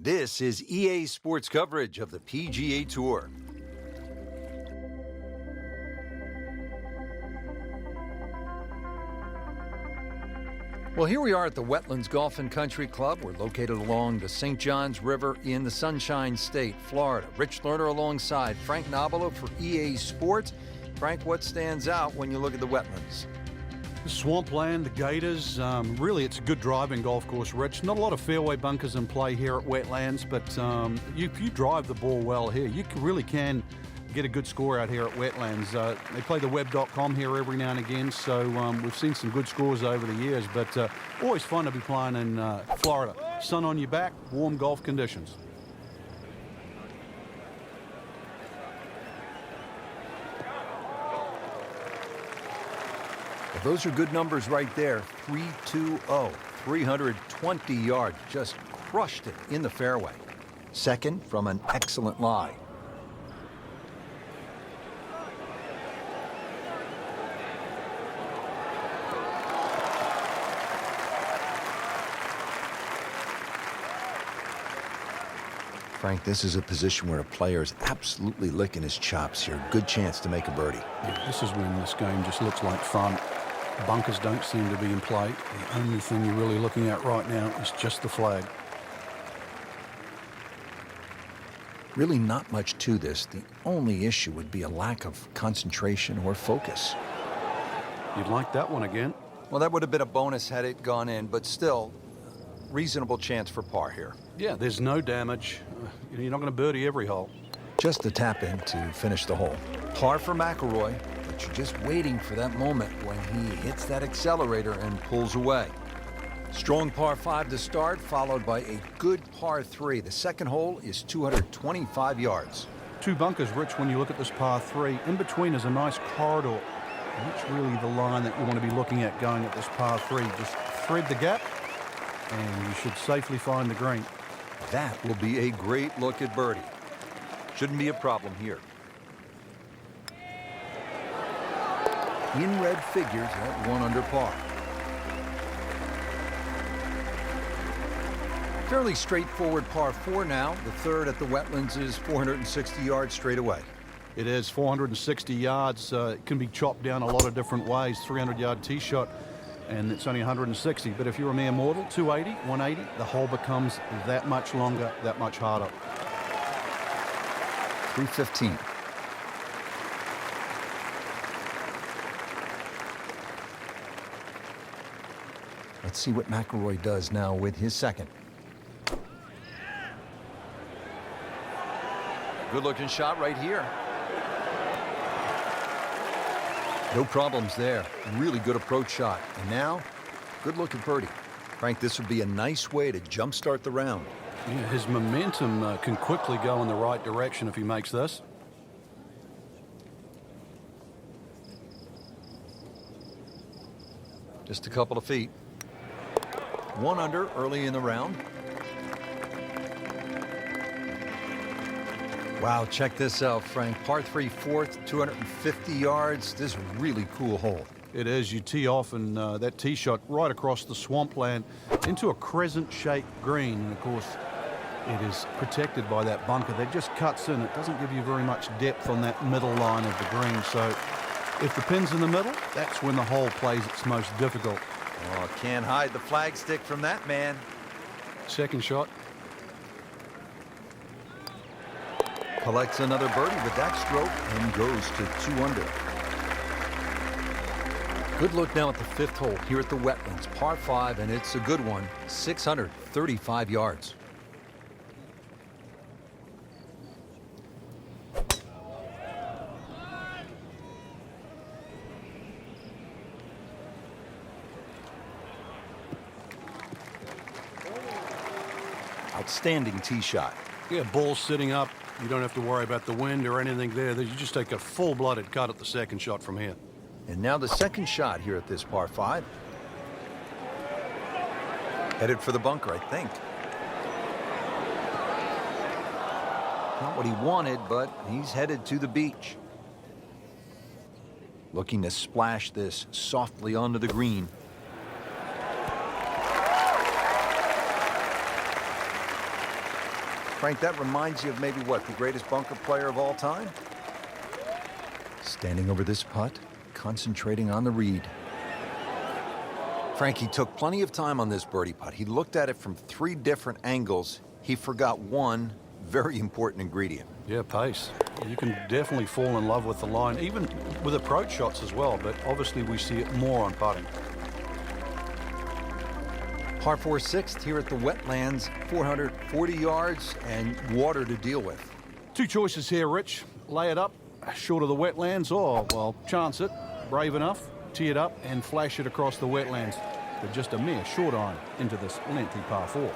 This is EA Sports coverage of the PGA Tour. Well, here we are at the Wetlands Golf and Country Club. We're located along the St. Johns River in the Sunshine State, Florida. Rich Lerner alongside Frank Nobilo for EA Sports. Frank, what stands out when you look at the Wetlands? The swampland, the gators, really it's a good driving golf course, Rich. Not a lot of fairway bunkers in play here at Wetlands, but if you drive the ball well here, you really can get a good score out here at Wetlands. They play the web.com here every now and again, so we've seen some good scores over the years, but always fun to be playing in Florida. Sun on your back, warm golf conditions. Well, those are good numbers right there. 320, 320 yards, just crushed it in the fairway. Second from an excellent lie. Frank, this is a position where a player is absolutely licking his chops here. Good chance to make a birdie. Yeah, this is when this game just looks like fun. Bunkers don't seem to be in play. The only thing you're really looking at right now is just the flag. Really not much to this. The only issue would be a lack of concentration or focus. You'd like that one again? Well, that would have been a bonus had it gone in, but still, reasonable chance for par here. Yeah, there's no damage. You're not going to birdie every hole. Just a tap in to finish the hole. Par for McIlroy, but you're just waiting for that moment when he hits that accelerator and pulls away. Strong par 5 to start, followed by a good par 3. The second hole is 225 yards. Two bunkers, Rich, when you look at this par 3. In between is a nice corridor. And that's really the line that you want to be looking at going at this par 3. Just thread the gap, and you should safely find the green. That will be a great look at birdie. Shouldn't be a problem here. In red figures at 1 under par. Fairly straightforward par 4 now. The third at the Wetlands is 460 yards straight away. It is 460 yards. It can be chopped down a lot of different ways. 300-yard tee shot, and it's only 160. But if you're a mere mortal, 280, 180, the hole becomes that much longer, that much harder. 315. Let's see what McIlroy does now with his second. Good-looking shot right here. No problems there. Really good approach shot. And now, good look at birdie. Frank, this would be a nice way to jumpstart the round. Yeah, his momentum can quickly go in the right direction if he makes this. Just a couple of feet. 1 under early in the round. Wow, check this out, Frank. Par 3 fourth, 250 yards. This is a really cool hole. It is. You tee off, and that tee shot right across the swampland into a crescent-shaped green. And, of course, it is protected by that bunker that just cuts in. It doesn't give you very much depth on that middle line of the green. So if the pin's in the middle, that's when the hole plays its most difficult. Oh, can't hide the flagstick from that man. Second shot. Collects another birdie with that stroke and goes to 2 under. Good look now at the 5th hole here at the Wetlands. Par 5, and it's a good one. 635 yards. Outstanding tee shot. Yeah, ball sitting up. You don't have to worry about the wind or anything there. You just take a full-blooded cut at the second shot from here. And now the second shot here at this par 5. Headed for the bunker, I think. Not what he wanted, but he's headed to the beach. Looking to splash this softly onto the green. Frank, that reminds you of maybe what, the greatest bunker player of all time? Standing over this putt, concentrating on the read. Frank, he took plenty of time on this birdie putt. He looked at it from 3 different angles. He forgot one very important ingredient. Yeah, pace. You can definitely fall in love with the line, even with approach shots as well, but obviously we see it more on putting. Par 4 sixth here at the Wetlands, 440 yards and water to deal with. 2 choices here, Rich. Lay it up short of the Wetlands, or, well, chance it, brave enough, tee it up and flash it across the Wetlands with just a mere short iron into this lengthy par 4.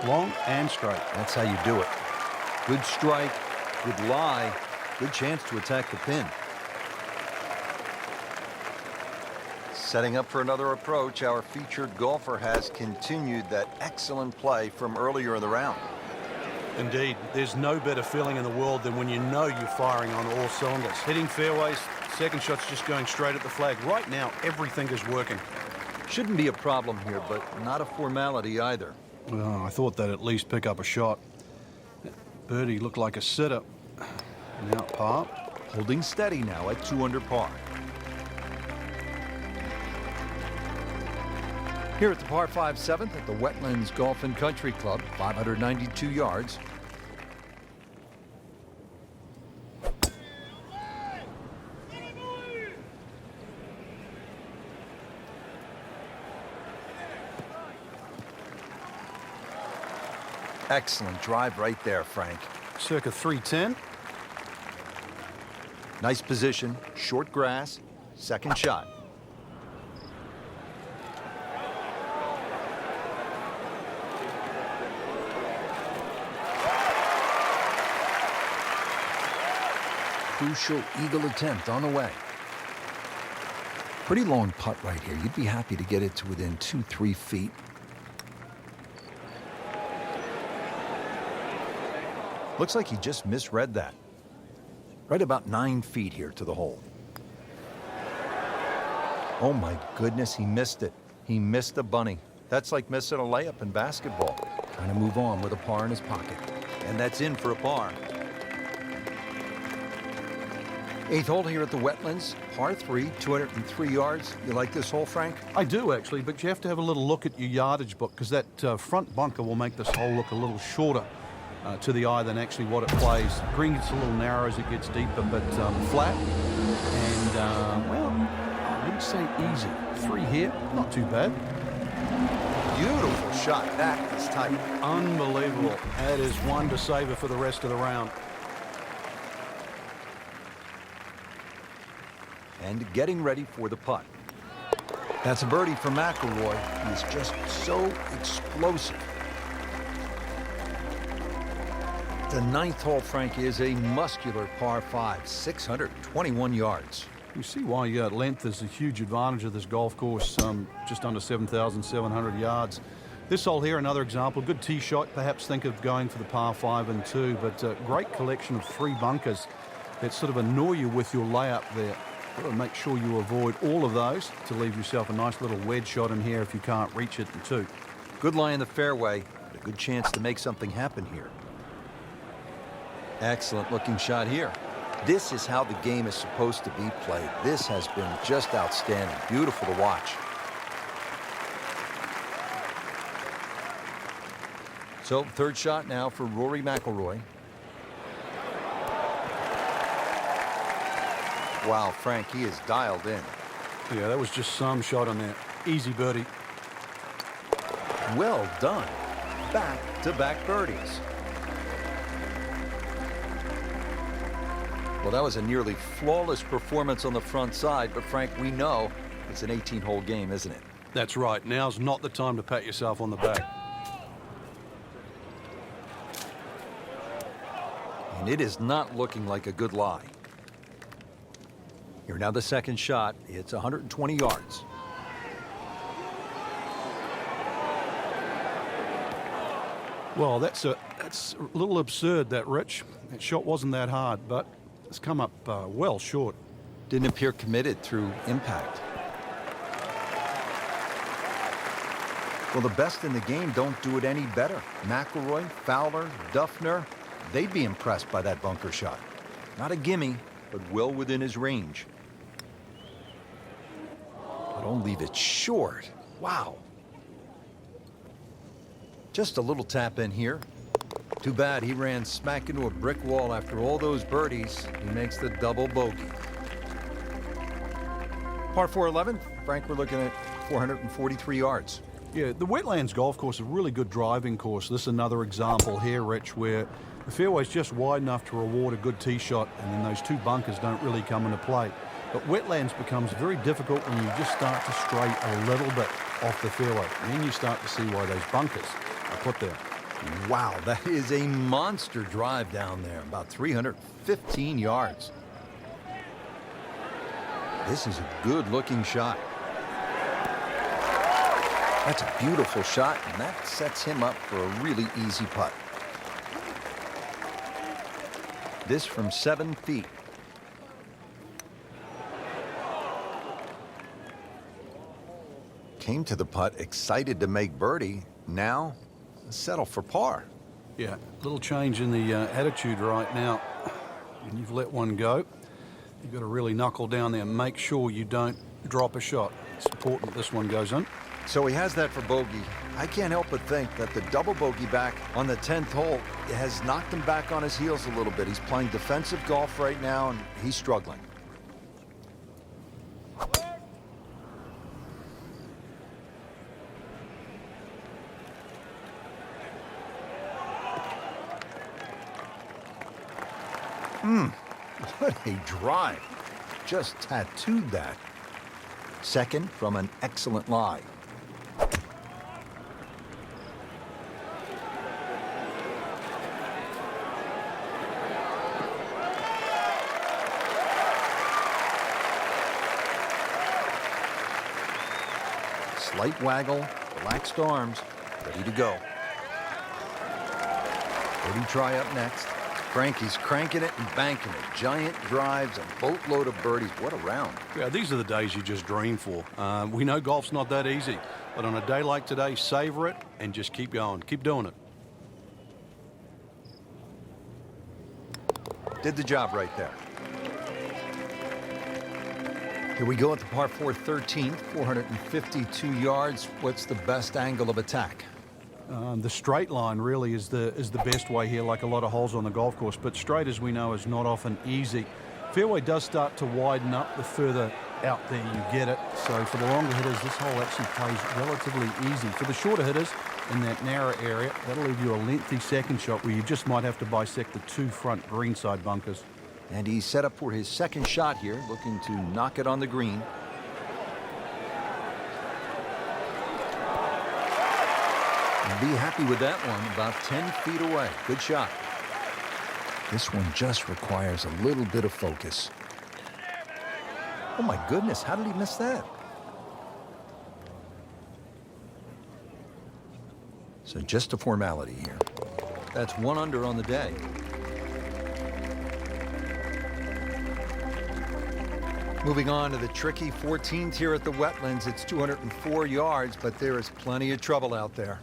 Long and straight. That's how you do it. Good strike, good lie, good chance to attack the pin. Setting up for another approach, our featured golfer has continued that excellent play from earlier in the round. Indeed, there's no better feeling in the world than when you know you're firing on all cylinders. Hitting fairways, second shot's just going straight at the flag. Right now, everything is working. Shouldn't be a problem here, but not a formality either. Well, I thought they'd at least pick up a shot. Birdie looked like a sitter. Now par. Holding steady now at 2 under par. Here at the par 5 7th at the Wetlands Golf and Country Club, 592 yards. Excellent drive right there, Frank. Circa 310. Nice position, short grass, second shot. Crucial eagle attempt on the way. Pretty long putt right here. You'd be happy to get it to within 2-3 feet. Looks like he just misread that. Right about 9 feet here to the hole. Oh my goodness, he missed it. He missed the bunny. That's like missing a layup in basketball. Trying to move on with a par in his pocket. And that's in for a par. 8th hole here at the Wetlands, par 3, 203 yards. You like this hole, Frank? I do, actually, but you have to have a little look at your yardage book, because that front bunker will make this hole look a little shorter to the eye than actually what it plays. Green gets a little narrow as it gets deeper, but flat. And, well, I wouldn't say easy. 3 here, not too bad. Beautiful shot. That is tight. Unbelievable. That is one to savor for the rest of the round. And getting ready for the putt. That's a birdie for McIlroy. He's just so explosive. The 9th hole, Frank, is a muscular par 5, 621 yards. You see why length is a huge advantage of this golf course, just under 7,700 yards. This hole here, another example, good tee shot. Perhaps think of going for the par 5 and 2, but great collection of 3 bunkers that sort of annoy you with your layup there. Got to make sure you avoid all of those to leave yourself a nice little wedge shot in here if you can't reach it in 2. Good lie in the fairway, but a good chance to make something happen here. Excellent looking shot here. This is how the game is supposed to be played. This has been just outstanding. Beautiful to watch. So, 3rd shot now for Rory McIlroy. Wow, Frank, he is dialed in. Yeah, that was just some shot on there. Easy birdie. Well done. Back-to-back birdies. Well, that was a nearly flawless performance on the front side, but Frank, we know it's an 18-hole game, isn't it? That's right. Now's not the time to pat yourself on the back. And it is not looking like a good lie. Here now the 2nd shot. It's 120 yards. Well, that's a little absurd, that, Rich. That shot wasn't that hard, but it's come up well short. Didn't appear committed through impact. Well, the best in the game don't do it any better. McIlroy, Fowler, Duffner, they'd be impressed by that bunker shot. Not a gimme, but well within his range. But don't leave it short. Wow. Just a little tap in here. Too bad he ran smack into a brick wall after all those birdies. He makes the double bogey. Par 4 11, Frank, we're looking at 443 yards. Yeah, the Wetlands golf course is a really good driving course. This is another example here, Rich, where the fairway's just wide enough to reward a good tee shot, and then those two bunkers don't really come into play. But Wetlands becomes very difficult when you just start to stray a little bit off the fairway. And then you start to see why those bunkers are put there. Wow, that is a monster drive down there, about 315 yards. This is a good-looking shot. That's a beautiful shot, and that sets him up for a really easy putt. This from 7 feet. Came to the putt excited to make birdie. Now, settle for par. Yeah, little change in the attitude right now. And you've let one go. You've got to really knuckle down there and make sure you don't drop a shot. It's important this one goes in. So he has that for bogey. I can't help but think that the double bogey back on the 10th hole has knocked him back on his heels a little bit. He's playing defensive golf right now, and he's struggling. What a drive. Just tattooed that. Second from an excellent lie. Slight waggle, relaxed arms, ready to go. Birdie try up next. Frankie's cranking it and banking it. Giant drives, a boatload of birdies. What a round. Yeah, these are the days you just dream for. We know golf's not that easy, but on a day like today, savor it and just keep going. Keep doing it. Did the job right there. Here we go at the par 4 13th, 452 yards. What's the best angle of attack? The straight line really is the best way here, like a lot of holes on the golf course. But straight, as we know, is not often easy. Fairway does start to widen up the further out there you get it. So for the longer hitters, this hole actually plays relatively easy. For the shorter hitters in that narrow area, that'll leave you a lengthy second shot where you just might have to bisect the two front greenside bunkers. And he's set up for his second shot here, looking to knock it on the green. Be happy with that one, about 10 feet away. Good shot. This one just requires a little bit of focus. Oh my goodness, how did he miss that? So just a formality here. That's 1 under on the day. Moving on to the tricky 14th here at the Wetlands. It's 204 yards, but there is plenty of trouble out there.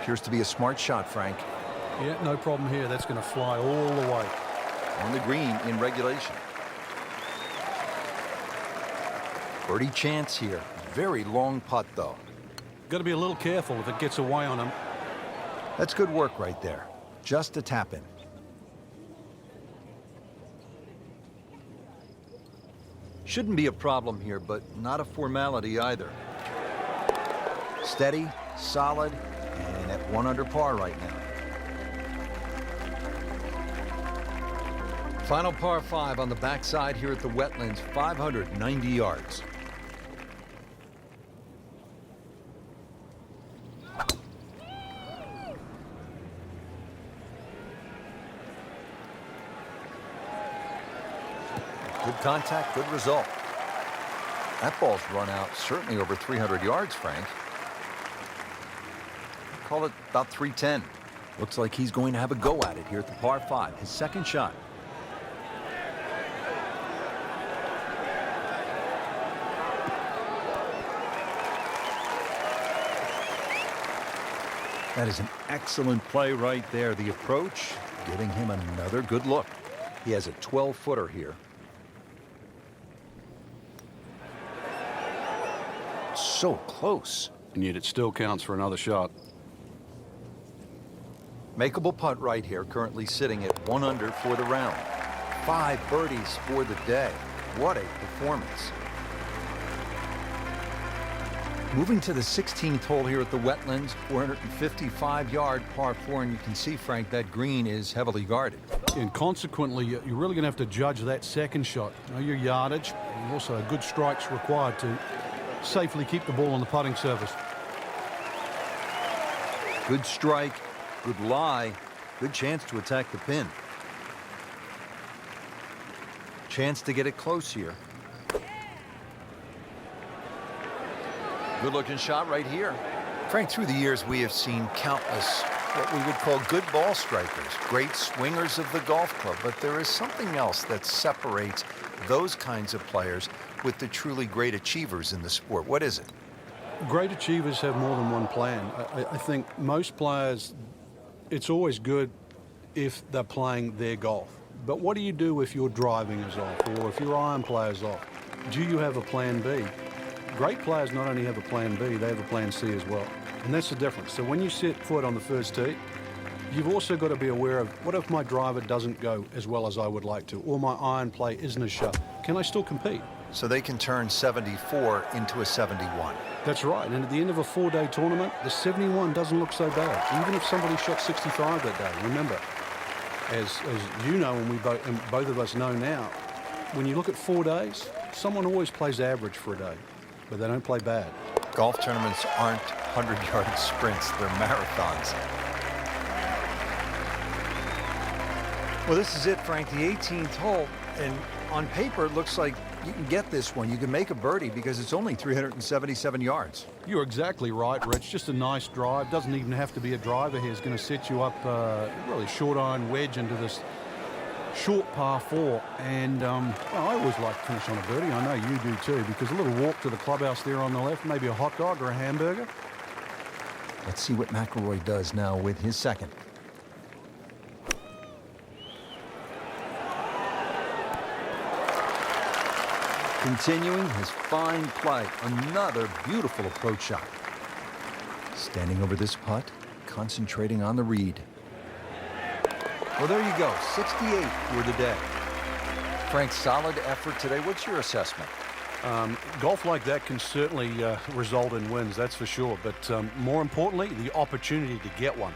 Appears to be a smart shot, Frank. Yeah, no problem here. That's going to fly all the way. On the green in regulation. Birdie chance here. Very long putt, though. Got to be a little careful if it gets away on him. That's good work right there. Just a tap in. Shouldn't be a problem here, but not a formality either. Steady, solid, and at 1 under par right now. Final par 5 on the backside here at the Wetlands, 590 yards. Good contact, good result. That ball's run out certainly over 300 yards, Frank. Call it about 310. Looks like he's going to have a go at it here at the par 5, his second shot. That is an excellent play right there. The approach, giving him another good look. He has a 12-footer here. So close. And yet it still counts for another shot. Makeable putt right here, currently sitting at 1 under for the round. 5 birdies for the day. What a performance. Moving to the 16th hole here at the Wetlands, 455-yard par 4, and you can see, Frank, that green is heavily guarded. And consequently, you're really going to have to judge that second shot. You know, your yardage, and also good strikes required to safely keep the ball on the putting surface. Good strike, good lie, good chance to attack the pin. Chance to get it close here. Good-looking shot right here. Frank, through the years, we have seen countless what we would call good ball strikers, great swingers of the golf club, but there is something else that separates those kinds of players with the truly great achievers in the sport. What is it? Great achievers have more than one plan. I think most players, it's always good if they're playing their golf. But what do you do if your driving is off or if your iron play is off? Do you have a plan B? Great players not only have a plan B, they have a plan C as well. And that's the difference. So when you set foot on the first tee, you've also got to be aware of, what if my driver doesn't go as well as I would like to, or my iron play isn't as sharp? Can I still compete? So they can turn 74 into a 71. That's right. And at the end of a 4-day tournament, the 71 doesn't look so bad, even if somebody shot 65 that day. Remember, as you know, and both of us know now, when you look at 4 days, someone always plays average for a day, but they don't play bad. Golf tournaments aren't 100-yard sprints, they're marathons. Well, this is it, Frank, the 18th hole, and on paper it looks like you can get this one. You can make a birdie because it's only 377 yards. You're exactly right, Rich. Just a nice drive. Doesn't even have to be a driver here. It's going to set you up really short iron wedge into this short par 4. And well, I always like to finish on a birdie. I know you do too, because a little walk to the clubhouse there on the left, maybe a hot dog or a hamburger. Let's see what McIlroy does now with his second. Continuing his fine play, another beautiful approach shot. Standing over this putt, concentrating on the read. Well, there you go, 68 for the day. Frank, solid effort today. What's your assessment? Golf like that can certainly result in wins, that's for sure. But more importantly, the opportunity to get one.